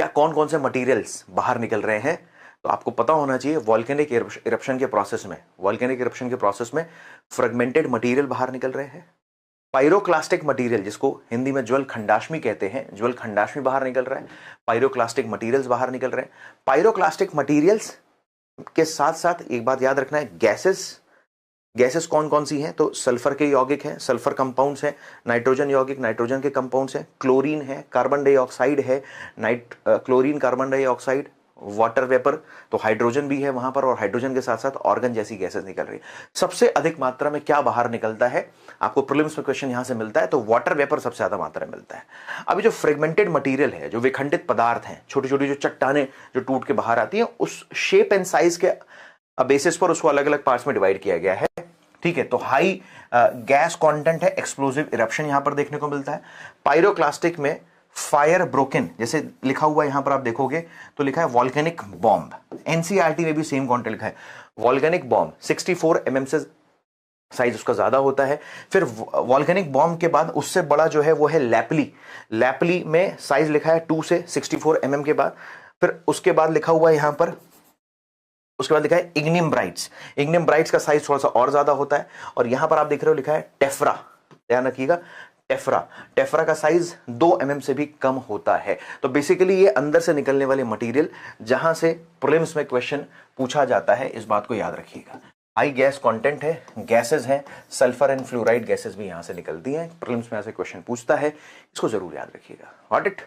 क्या कौन कौन से मटेरियल्स बाहर निकल रहे हैं? तो आपको पता होना चाहिए वॉल्केनिक इरप्शन के प्रोसेस में फ्रेगमेंटेड मटेरियल बाहर निकल रहे हैं। पायरोक्लास्टिक मटेरियल, जिसको हिंदी में ज्वल खंडाश्मी कहते हैं, ज्वल खंडाश्मी बाहर निकल रहा है, पायरोक्लास्टिक मटेरियल्स बाहर निकल रहे हैं। पायरोक्लास्टिक मटेरियल्स के साथ साथ एक बात याद रखना है, गैसेस कौन कौन सी हैं? तो सल्फर के यौगिक हैं, सल्फर कंपाउंड्स हैं, नाइट्रोजन यौगिक, नाइट्रोजन के कंपाउंड्स हैं, क्लोरीन है, कार्बन डाइऑक्साइड है, chlorine, carbon dioxide, water vapour, तो हाइड्रोजन भी है वहां पर, और हाइड्रोजन के साथ साथ ऑर्गन जैसी गैसेस निकल रही है। सबसे अधिक मात्रा में क्या बाहर निकलता है? आपको प्रीलिम्स में क्वेश्चन यहां से मिलता है, तो वाटर वेपर सबसे ज्यादा मात्रा में मिलता है। अभी जो फ्रेगमेंटेड मटेरियल है, जो विखंडित पदार्थ हैं, छोटी छोटी जो चट्टाने जो टूट के बाहर आती हैं, उस शेप एंड साइज के बेसिस पर उसको अलग अलग पार्ट्स में डिवाइड किया गया है। ठीक है, तो हाई गैस कंटेंट है, एक्सप्लोसिव इरप्शन यहां पर देखने को मिलता है। पायरोक्लास्टिक में फायर ब्रोकन, जैसे लिखा हुआ यहां पर आप देखोगे तो लिखा है वॉल्केनिक बॉम्ब। एनसीईआरटी में भी सेम कंटेंट लिखा है, वॉल्केनिक बॉम्ब 64 mm से साइज उसका ज्यादा होता है। फिर वॉल्केनिक बॉम्ब के बाद उससे बड़ा जो है वो है लैपली में साइज लिखा है 2 से 64 mm के बाद। फिर उसके बाद लिखा हुआ है यहां पर, उसके बाद लिखा है इग्नियम ब्राइट्स का साइज थोड़ा सा और ज्यादा होता है। और यहां पर आप देख रहे हो लिखा है टेफ्रा, ध्यान रखिएगा, टेफ्रा का साइज 2 mm से भी कम होता है। तो बेसिकली ये अंदर से निकलने वाले मटेरियल जहां से प्रीलिम्स में क्वेश्चन पूछा जाता है, इस बात को याद रखिएगा। हाई गैस कंटेंट है, गैसेस हैं, सल्फर एंड फ्लोराइड गैसेस भी यहां से निकलती हैं। प्रीलिम्स में ऐसे क्वेश्चन पूछता है, इसको जरूर याद रखिएगा। Got it?